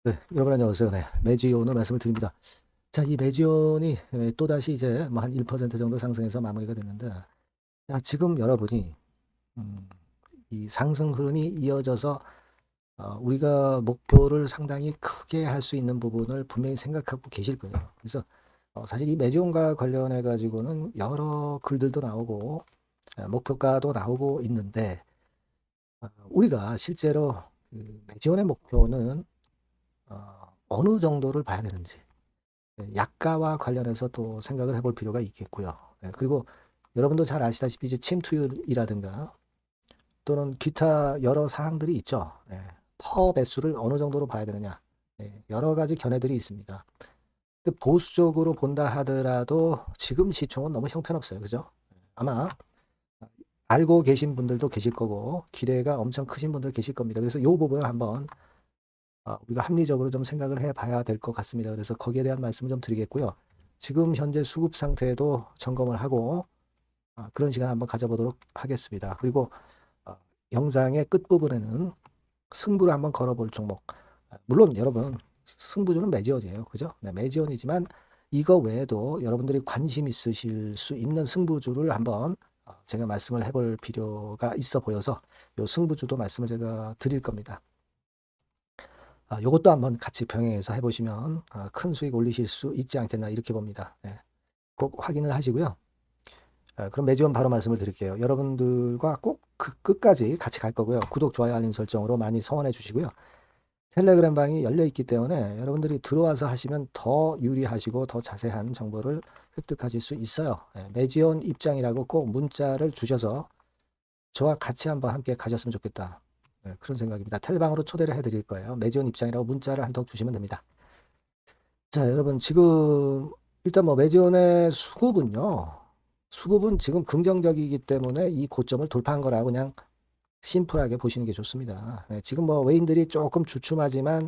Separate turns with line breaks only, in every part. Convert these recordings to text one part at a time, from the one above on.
네, 여러분 안녕하세요. 네, 매지온을 말씀을 드립니다. 자, 이 매지온이 또다시 이제 뭐 한 1% 정도 상승해서 마무리가 됐는데, 자, 지금 여러분이 음, 이 상승 흐름이 이어져서 우리가 목표를 상당히 크게 할 수 있는 부분을 분명히 생각하고 계실 거예요. 그래서 사실 이 매지온과 관련해 가지고는 여러 글들도 나오고 목표가도 나오고 있는데, 우리가 실제로 그 매지온의 목표는 어느 정도를 봐야 되는지, 약가와 관련해서 또 생각을 해볼 필요가 있겠고요. 그리고 여러분도 잘 아시다시피 이제 침투율이라든가 또는 기타 여러 사항들이 있죠. 퍼 배수를 어느 정도로 봐야 되느냐. 여러 가지 견해들이 있습니다. 근데 보수적으로 본다 하더라도 지금 시총은 너무 형편없어요. 그죠? 아마 알고 계신 분들도 계실 거고 기대가 엄청 크신 분들 계실 겁니다. 그래서 이 부분을 한번 우리가 합리적으로 좀 생각을 해봐야 될 것 같습니다. 그래서 거기에 대한 말씀을 좀 드리겠고요. 지금 현재 수급 상태도 점검을 하고 그런 시간 한번 가져보도록 하겠습니다. 그리고 어, 영상의 끝부분에는 승부를 한번 걸어볼 종목. 물론 여러분 승부주는 매지원이에요. 그죠? 네, 매지원이지만 이거 외에도 여러분들이 관심 있으실 수 있는 승부주를 한번 제가 말씀을 해볼 필요가 있어 보여서 요 승부주도 말씀을 제가 드릴 겁니다. 요것도 한번 같이 병행해서 해보시면 큰 수익 올리실 수 있지 않겠나 이렇게 봅니다. 꼭 확인을 하시고요. 그럼 매지원 바로 말씀을 드릴게요. 여러분들과 꼭 그 끝까지 같이 갈 거고요. 구독, 좋아요, 알림 설정으로 많이 성원해 주시고요. 텔레그램 방이 열려 있기 때문에 여러분들이 들어와서 하시면 더 유리하시고 더 자세한 정보를 획득하실 수 있어요. 매지원 입장이라고 꼭 문자를 주셔서 저와 같이 한번 함께 가셨으면 좋겠다. 그런 생각입니다. 텔방으로 초대를 해드릴 거예요. 매지원 입장이라고 문자를 한 통 주시면 됩니다. 자, 여러분 지금 일단 뭐 매지원의 수급은 지금 긍정적이기 때문에 이 고점을 돌파한 거라고 그냥 심플하게 보시는 게 좋습니다. 지금 뭐 외인들이 조금 주춤하지만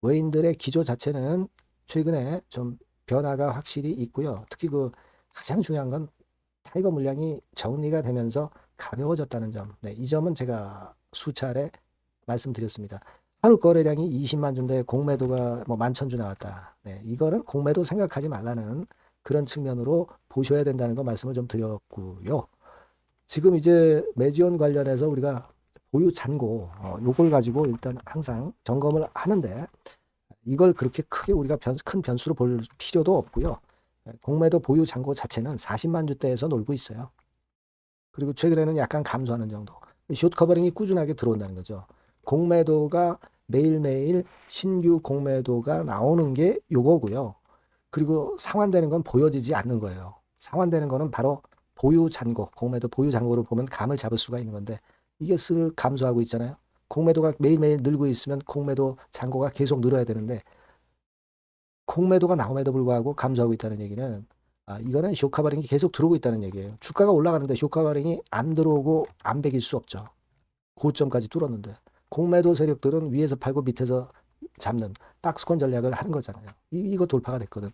외인들의 기조 자체는 최근에 좀 변화가 확실히 있고요. 특히 그 가장 중요한 건 타이거 물량이 정리가 되면서 가벼워졌다는 점. 이 점은 제가 수차례 말씀드렸습니다. 하루 거래량이 20만 주인데 공매도가 뭐 11,000주 나왔다. 이거는 공매도 생각하지 말라는 그런 측면으로 보셔야 된다는 거 말씀을 좀 드렸고요. 지금 이제 매지원 관련해서 우리가 보유 잔고 요걸 가지고 일단 항상 점검을 하는데 이걸 그렇게 크게 우리가 큰 변수로 볼 필요도 없고요. 공매도 보유 잔고 자체는 40만 주대에서 놀고 있어요. 그리고 최근에는 약간 감소하는 정도. 숏 커버링이 꾸준하게 들어온다는 거죠. 공매도가 매일매일 신규 공매도가 나오는 게 요거고요. 그리고 상환되는 건 보여지지 않는 거예요. 상환되는 거는 바로 보유 잔고, 공매도 보유 잔고를 보면 감을 잡을 수가 있는 건데 이게 슬 감소하고 있잖아요. 공매도가 매일매일 늘고 있으면 공매도 잔고가 계속 늘어야 되는데 공매도가 나옴에도 불구하고 감소하고 있다는 얘기는 이거는 쇼카바링이 계속 들어오고 있다는 얘기예요. 주가가 올라가는데 쇼카바링이 안 들어오고 안 배길 수 없죠. 고점까지 뚫었는데 공매도 세력들은 위에서 팔고 밑에서 잡는 박스권 전략을 하는 거잖아요. 이거 돌파가 됐거든.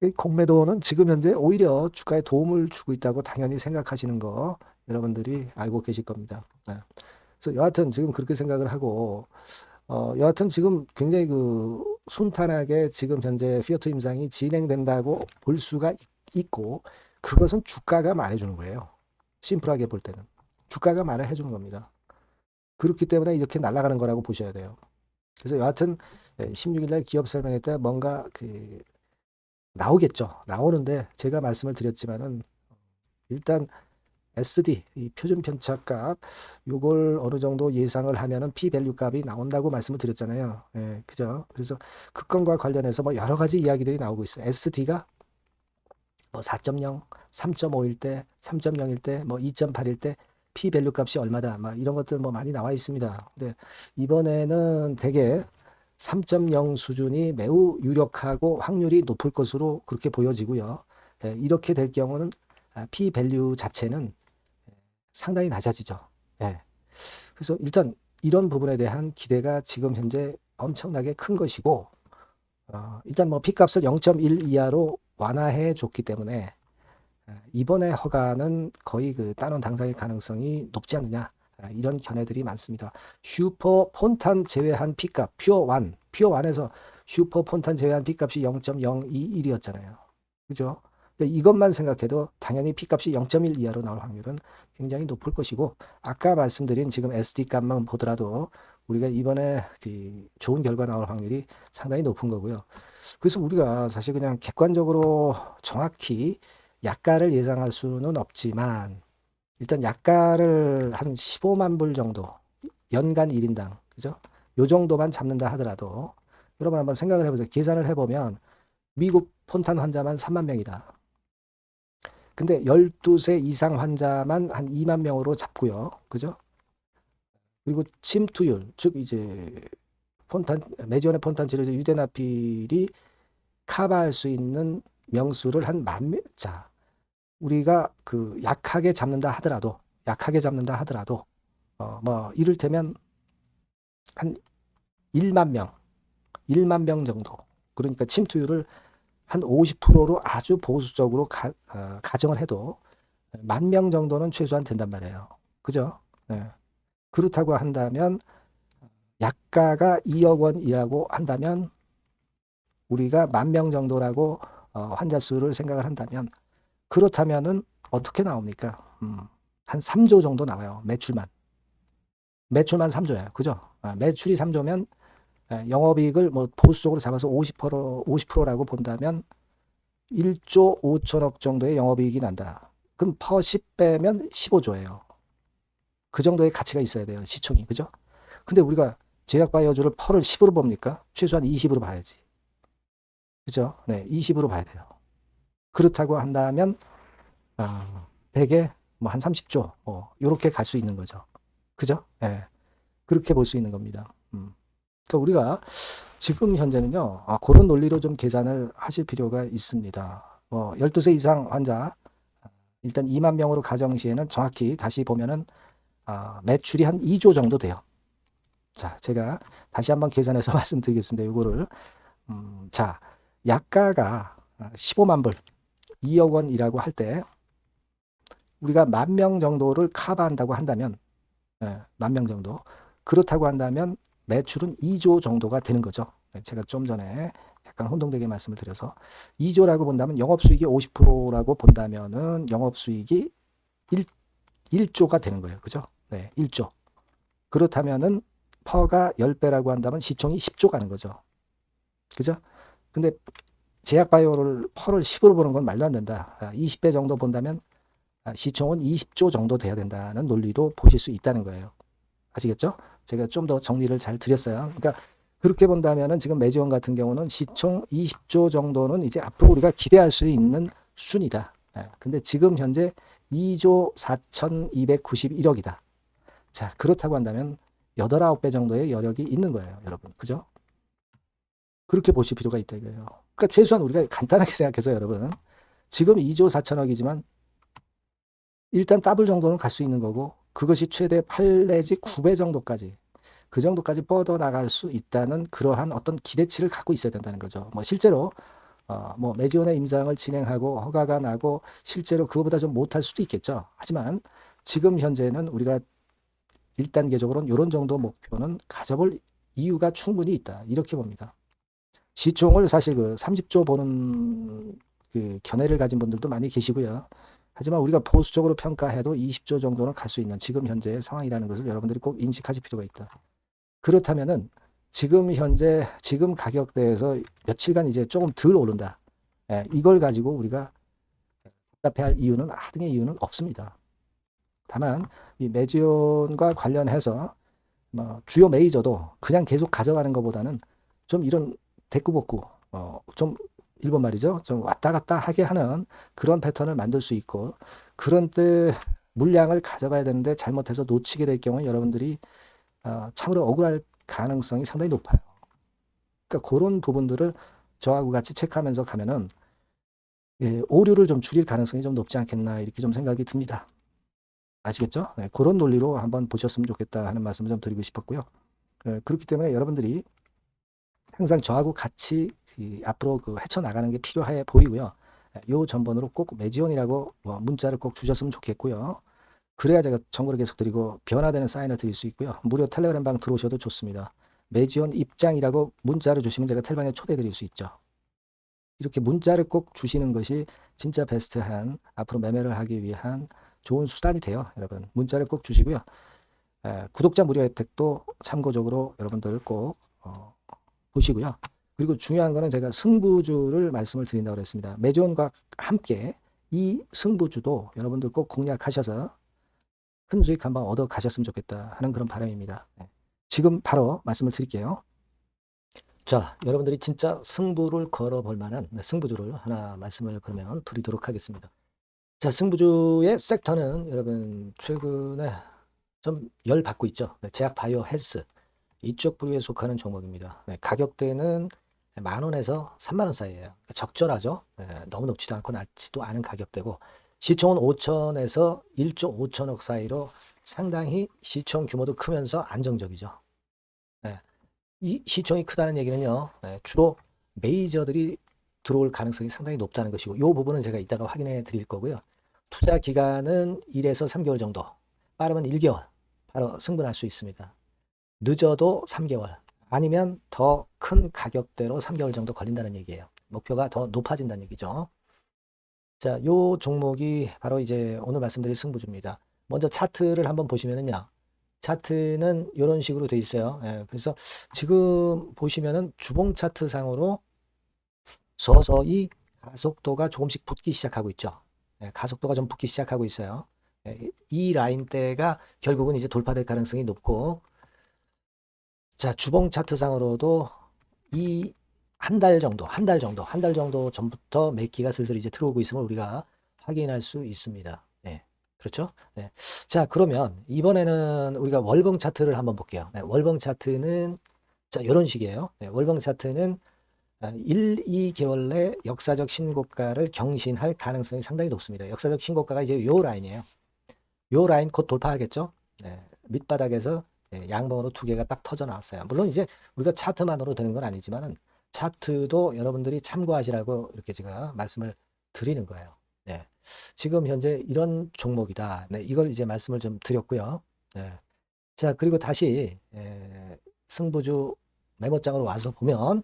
이 공매도는 지금 현재 오히려 주가에 도움을 주고 있다고 당연히 생각하시는 거 여러분들이 알고 계실 겁니다. 그래서 여하튼 지금 그렇게 생각을 하고 여하튼 지금 굉장히 그 순탄하게 지금 현재 피어트 임상이 진행된다고 볼 수가 있고 그것은 주가가 말해주는 거예요. 심플하게 볼 때는 주가가 말을 해주는 겁니다. 그렇기 때문에 이렇게 날아가는 거라고 보셔야 돼요. 그래서 여하튼 16일 날 기업 설명회 때 뭔가 그 나오겠죠. 나오는데 제가 말씀을 드렸지만은 일단 SD 이 표준 편차값 요걸 어느 정도 예상을 하면은 p 밸류 값이 나온다고 말씀을 드렸잖아요. 그죠? 그래서 그 건과 관련해서 뭐 여러 가지 이야기들이 나오고 있어요. SD가 뭐 4.0, 3.5일 때, 3.0일 때, 뭐 2.8일 때 p 밸류 값이 얼마다, 막 이런 것들 뭐 많이 나와 있습니다. 근데 이번에는 되게 3.0 수준이 매우 유력하고 확률이 높을 것으로 그렇게 보여지고요. 이렇게 될 경우는 p 밸류 자체는 상당히 낮아지죠. 예. 그래서 일단 이런 부분에 대한 기대가 지금 현재 엄청나게 큰 것이고, 일단 뭐 P값을 0.1 이하로 완화해 줬기 때문에 이번에 허가는 거의 그 따놓은 당상일 가능성이 높지 않느냐 이런 견해들이 많습니다. 슈퍼 폰탄 제외한 P값 퓨어 1 P1에서 슈퍼 폰탄 제외한 P값이 0.021이었잖아요. 그죠? 근데 이것만 생각해도 당연히 P값이 0.1 이하로 나올 확률은 굉장히 높을 것이고, 아까 말씀드린 지금 SD 값만 보더라도 우리가 이번에 그 좋은 결과 나올 확률이 상당히 높은 거고요. 그래서 우리가 사실 그냥 객관적으로 정확히 약가를 예상할 수는 없지만, 일단 약가를 한 15만 불 정도, 연간 1인당, 그죠? 요 정도만 잡는다 하더라도, 여러분 한번 생각을 해보세요. 계산을 해보면 미국 폰탄 환자만 3만 명이다. 근데 12세 이상 환자만 한 2만 명으로 잡고요. 그죠? 그리고 침투율, 즉 이제 폰탄, 매지원의 폰탄 치료제 유대나필이 커버할 수 있는 명수를 한 만 명. 자, 우리가 그 약하게 잡는다 하더라도, 뭐 이를테면 한 1만 명, 1만 명 정도. 그러니까 침투율을 한 50%로 아주 보수적으로 가정을 해도 10,000명 정도는 최소한 된단 말이에요. 그죠? 네. 그렇다고 한다면 약가가 2억 원이라고 한다면 우리가 10,000명 정도라고 환자 수를 생각을 한다면, 그렇다면은 어떻게 나옵니까? 한 3조 정도 나와요. 매출만 3조예요. 그죠? 매출이 3조면 영업이익을 뭐 보수적으로 잡아서 50%라고 본다면 1조 5천억 정도의 영업이익이 난다. 그럼 퍼 10 빼면 15조예요. 그 정도의 가치가 있어야 돼요. 시총이. 그죠? 근데 우리가 제약바이오주를 퍼를 10으로 봅니까? 최소한 20으로 봐야지. 그죠? 네, 20으로 봐야 돼요. 그렇다고 한다면 대개 뭐 한 30조 요렇게 갈 수 있는 거죠. 그죠? 네, 그렇게 볼 수 있는 겁니다. 그러니까 우리가 지금 현재는요, 그런 논리로 좀 계산을 하실 필요가 있습니다. 12세 이상 환자, 일단 2만 명으로 가정 시에는 정확히 다시 보면은, 매출이 한 2조 정도 돼요. 자, 제가 다시 한번 계산해서 말씀드리겠습니다. 이거를. 자, 약가가 15만 불, 2억 원이라고 할 때, 우리가 10,000명 정도를 커버한다고 한다면, 10,000명 정도. 그렇다고 한다면, 매출은 2조 정도가 되는 거죠. 제가 좀 전에 약간 혼동되게 말씀을 드려서 2조라고 본다면 영업수익이 50%라고 본다면은 영업수익이 1조가 되는 거예요. 그죠? 네, 1조. 그렇다면은 퍼가 10배라고 한다면 시총이 10조 가는 거죠. 그죠? 근데 제약바이오를 퍼를 10으로 보는 건 말도 안 된다. 20배 정도 본다면 시총은 20조 정도 돼야 된다는 논리도 보실 수 있다는 거예요. 아시겠죠? 제가 좀 더 정리를 잘 드렸어요. 그러니까 그렇게 본다면은 지금 매지원 같은 경우는 시총 20조 정도는 이제 앞으로 우리가 기대할 수 있는 수준이다. 근데 지금 현재 2조 4,291억이다. 자, 그렇다고 한다면 8, 9배 정도의 여력이 있는 거예요, 여러분. 그죠? 그렇게 보실 필요가 있다 이거예요. 그러니까 최소한 우리가 간단하게 생각해서 여러분, 지금 2조 4천억이지만 일단 더블 정도는 갈 수 있는 거고, 그것이 최대 8 내지 9배 정도까지, 그 정도까지 뻗어나갈 수 있다는 그러한 어떤 기대치를 갖고 있어야 된다는 거죠. 뭐 실제로 뭐 매지원의 임상을 진행하고 허가가 나고 실제로 그거보다 좀 못할 수도 있겠죠. 하지만 지금 현재는 우리가 1단계적으로는 이런 정도 목표는 가져볼 이유가 충분히 있다. 이렇게 봅니다. 시총을 사실 그 30조 보는 그 견해를 가진 분들도 많이 계시고요. 하지만 우리가 보수적으로 평가해도 20조 정도는 갈 수 있는 지금 현재의 상황이라는 것을 여러분들이 꼭 인식하실 필요가 있다. 그렇다면은 지금 현재 지금 가격대에서 며칠간 이제 조금 덜 오른다. 이걸 가지고 우리가 답답해할 이유는 하등의 이유는 없습니다. 다만 이 매지온과 관련해서 뭐 주요 메이저도 그냥 계속 가져가는 것보다는 좀 이런 대꾸복구 좀 일본 말이죠. 좀 왔다 갔다 하게 하는 그런 패턴을 만들 수 있고, 그런 때 물량을 가져가야 되는데 잘못해서 놓치게 될 경우에 여러분들이 참으로 억울할 가능성이 상당히 높아요. 그러니까 그런 부분들을 저하고 같이 체크하면서 가면은 오류를 좀 줄일 가능성이 좀 높지 않겠나 이렇게 좀 생각이 듭니다. 아시겠죠? 네, 그런 논리로 한번 보셨으면 좋겠다 하는 말씀을 좀 드리고 싶었고요. 그렇기 때문에 여러분들이 항상 저하고 같이 앞으로 헤쳐나가는 게 필요해 보이고요. 요 전번으로 꼭 매지원이라고 문자를 꼭 주셨으면 좋겠고요. 그래야 제가 정보를 계속 드리고 변화되는 사인을 드릴 수 있고요. 무료 텔레그램 방 들어오셔도 좋습니다. 매지원 입장이라고 문자를 주시면 제가 텔방에 초대해 드릴 수 있죠. 이렇게 문자를 꼭 주시는 것이 진짜 베스트한 앞으로 매매를 하기 위한 좋은 수단이 돼요. 여러분 문자를 꼭 주시고요. 구독자 무료 혜택도 참고적으로 여러분들 꼭 보시고요. 그리고 중요한 거는 제가 승부주를 말씀을 드린다고 그랬습니다. 매지원과 함께 이 승부주도 여러분들 꼭 공략하셔서 큰 수익 한번 얻어 가셨으면 좋겠다 하는 그런 바람입니다. 지금 바로 말씀을 드릴게요. 자, 여러분들이 진짜 승부를 걸어볼 만한 승부주를 하나 말씀을 그러면 드리도록 하겠습니다. 자, 승부주의 섹터는 여러분 최근에 좀 열 받고 있죠. 제약 바이오 헬스 이쪽 부류에 속하는 종목입니다. 가격대는 10,000원에서 30,000원 사이에요. 그러니까 적절하죠. 너무 높지도 않고 낮지도 않은 가격대고 시총은 5천에서 1조 5천억 사이로 상당히 시총 규모도 크면서 안정적이죠. 이 시총이 크다는 얘기는요. 주로 메이저들이 들어올 가능성이 상당히 높다는 것이고 이 부분은 제가 이따가 확인해 드릴 거고요. 투자 기간은 1에서 3개월 정도, 빠르면 1개월 바로 승분할 수 있습니다. 늦어도 3개월 아니면 더 큰 가격대로 3개월 정도 걸린다는 얘기예요. 목표가 더 높아진다는 얘기죠. 자, 요 종목이 바로 이제 오늘 말씀드릴 승부주입니다. 먼저 차트를 한번 보시면은요. 차트는 이런 식으로 돼 있어요. 그래서 지금 보시면은 주봉 차트 상으로 서서히 가속도가 조금씩 붙기 시작하고 있죠. 가속도가 좀 붙기 시작하고 있어요. 이 라인대가 결국은 이제 돌파될 가능성이 높고, 자, 주봉 차트 상으로도 이 한 달 정도 전부터 매기가 슬슬 이제 들어오고 있음을 우리가 확인할 수 있습니다. 그렇죠? 자, 그러면 이번에는 우리가 월봉 차트를 한번 볼게요. 월봉 차트는 자, 이런 식이에요. 월봉 차트는 1, 2개월 내 역사적 신고가를 경신할 가능성이 상당히 높습니다. 역사적 신고가가 이제 요 라인이에요. 요 라인 곧 돌파하겠죠? 밑바닥에서 양봉으로 두 개가 딱 터져 나왔어요. 물론 이제 우리가 차트만으로 되는 건 아니지만은 차트도 여러분들이 참고하시라고 이렇게 제가 말씀을 드리는 거예요. 지금 현재 이런 종목이다. 이걸 이제 말씀을 좀 드렸고요. 자, 그리고 다시 승부주 메모장으로 와서 보면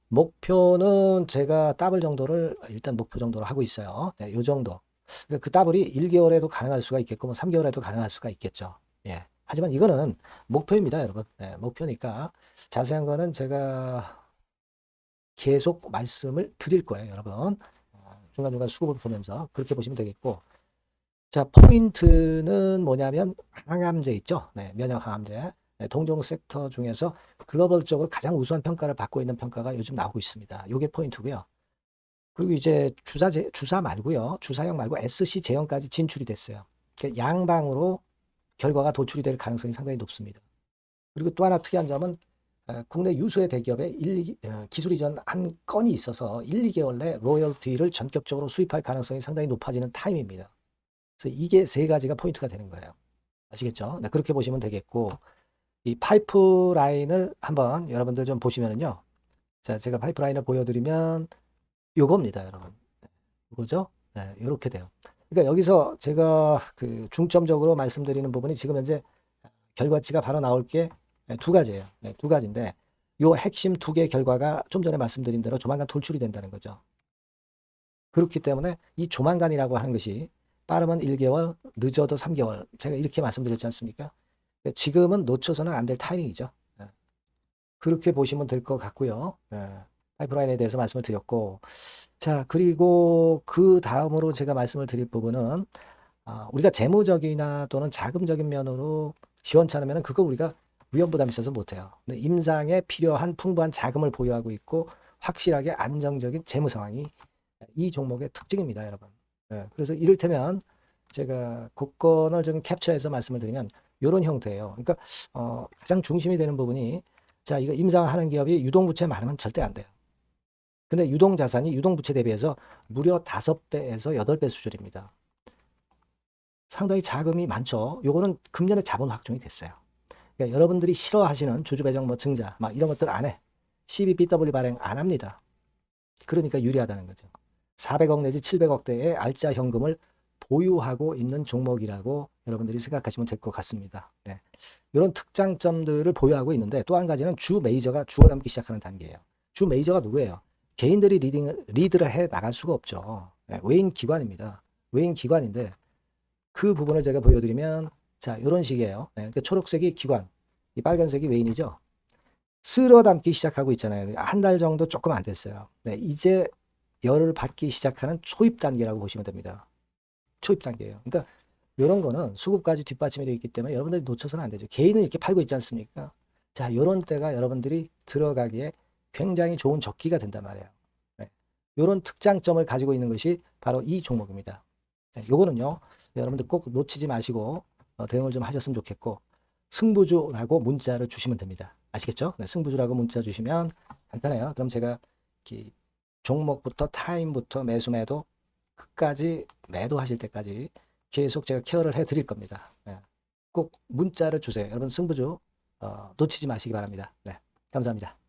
목표는 제가 더블 정도를 일단 목표 정도로 하고 있어요. 요 정도. 그러니까 그 더블이 1개월에도 가능할 수가 있겠고 뭐 3개월에도 가능할 수가 있겠죠. 하지만 이거는 목표입니다, 여러분. 목표니까 자세한 거는 제가 계속 말씀을 드릴 거예요, 여러분. 중간중간 수급을 보면서 그렇게 보시면 되겠고, 자, 포인트는 뭐냐면 항암제 있죠. 면역 항암제. 동종 섹터 중에서 글로벌적으로 가장 우수한 평가를 받고 있는 평가가 요즘 나오고 있습니다. 요게 포인트고요. 그리고 이제 주사 말고요. 주사형 말고 SC 제형까지 진출이 됐어요. 그러니까 양방으로 결과가 도출이 될 가능성이 상당히 높습니다. 그리고 또 하나 특이한 점은 국내 유수의 대기업에 기술 이전 한 건이 있어서 1, 2개월 내 로열티를 전격적으로 수입할 가능성이 상당히 높아지는 타임입니다. 그래서 이게 세 가지가 포인트가 되는 거예요. 아시겠죠? 그렇게 보시면 되겠고, 이 파이프라인을 한번 여러분들 좀 보시면은요. 자, 제가 파이프라인을 보여드리면 요겁니다, 여러분. 이거죠? 이렇게 돼요. 그러니까 여기서 제가 그 중점적으로 말씀드리는 부분이 지금 현재 결과치가 바로 나올 게 두 가지예요. 두 가지인데 요 핵심 두 개 결과가 좀 전에 말씀드린 대로 조만간 돌출이 된다는 거죠. 그렇기 때문에 이 조만간이라고 하는 것이 빠르면 1개월, 늦어도 3개월. 제가 이렇게 말씀드렸지 않습니까? 지금은 놓쳐서는 안 될 타이밍이죠. 그렇게 보시면 될 것 같고요. 파이프라인에 대해서 말씀을 드렸고, 자, 그리고 그 다음으로 제가 말씀을 드릴 부분은 우리가 재무적이나 또는 자금적인 면으로 시원치 않으면 그거 우리가 위험부담이 있어서 못해요. 근데 임상에 필요한 풍부한 자금을 보유하고 있고 확실하게 안정적인 재무 상황이 이 종목의 특징입니다, 여러분. 그래서 이를테면 제가 곡선을 좀 캡처해서 말씀을 드리면 이런 형태예요. 그러니까 가장 중심이 되는 부분이 자, 이거 임상하는 기업이 유동부채 많으면 절대 안 돼요. 근데 유동자산이 유동부채 대비해서 무려 5배에서 8배 수준입니다. 상당히 자금이 많죠. 요거는 금년에 자본 확정이 됐어요. 그러니까 여러분들이 싫어하시는 주주배정 뭐 증자 막 이런 것들 안 해. CBBW 발행 안 합니다. 그러니까 유리하다는 거죠. 400억 내지 700억대의 알짜 현금을 보유하고 있는 종목이라고 여러분들이 생각하시면 될 것 같습니다. 네. 이런 특장점들을 보유하고 있는데 또 한 가지는 주 메이저가 죽어남기 시작하는 단계예요. 주 메이저가 누구예요? 개인들이 리드를 해 나갈 수가 없죠. 네. 외인 기관입니다. 외인 기관인데 그 부분을 제가 보여드리면 자 이런 식이에요. 네. 그러니까 초록색이 기관, 이 빨간색이 외인이죠. 쓸어 담기 시작하고 있잖아요. 한 달 정도 조금 안 됐어요. 네. 이제 열을 받기 시작하는 초입 단계라고 보시면 됩니다. 초입 단계예요. 그러니까 이런 거는 수급까지 뒷받침이 되어 있기 때문에 여러분들이 놓쳐서는 안 되죠. 개인은 이렇게 팔고 있지 않습니까? 자, 이런 때가 여러분들이 들어가기에 굉장히 좋은 적기가 된단 말이에요. 네. 이런 특장점을 가지고 있는 것이 바로 이 종목입니다. 네, 요거는요, 여러분들 꼭 놓치지 마시고 대응을 좀 하셨으면 좋겠고, 승부주라고 문자를 주시면 됩니다. 아시겠죠? 네, 승부주라고 문자 주시면 간단해요. 그럼 제가 이렇게 종목부터 타임부터 매수 매도 끝까지 매도하실 때까지 계속 제가 케어를 해 드릴 겁니다. 네. 꼭 문자를 주세요. 여러분 승부주 놓치지 마시기 바랍니다. 네, 감사합니다.